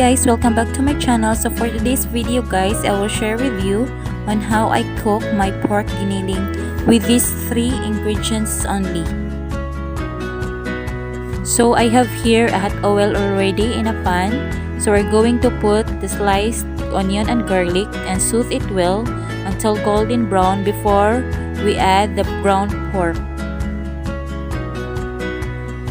guys, welcome back to my channel. So for today's video guys, I will share with you on how I cook my pork giniling with these 3 ingredients only. So I have here a hot oil already in a pan. So we're going to put the sliced onion and garlic and saute it well until golden brown before we add the ground pork.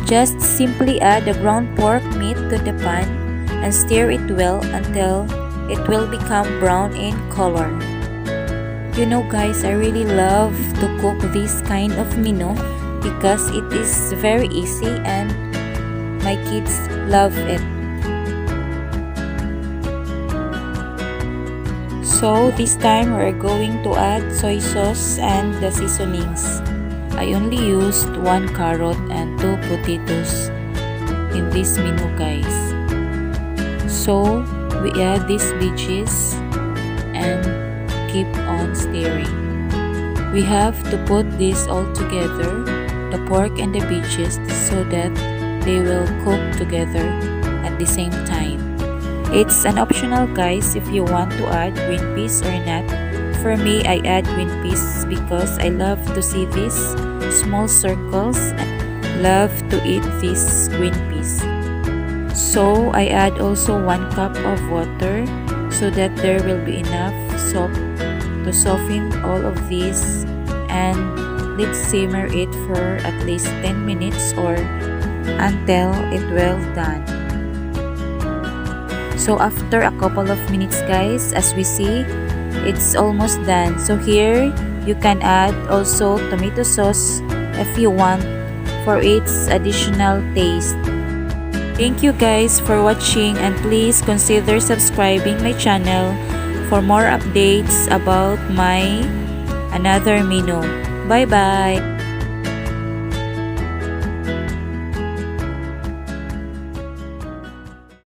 Just simply add the ground pork meat to the pan and stir it well until it will become brown in color. You know guys, I really love to cook this kind of menu because it is very easy and my kids love it. So this time we're going to add soy sauce and the seasonings. I only used 1 carrot and 2 potatoes in this menu guys. So we add these veggies and keep on stirring. We have to put this all together, the pork and the veggies, so that they will cook together at the same time. It's an optional guys if you want to add green peas or not. For me, I add green peas because I love to see these small circles and love to eat these green peas. So I add also 1 cup of water so that there will be enough soap to soften all of these, and let's simmer it for at least 10 minutes or until it well done. So after a couple of minutes guys, as we see, it's almost done. So here you can add also tomato sauce if you want for its additional taste. Thank you guys for watching, and please consider subscribing my channel for more updates about my another menu. Bye bye.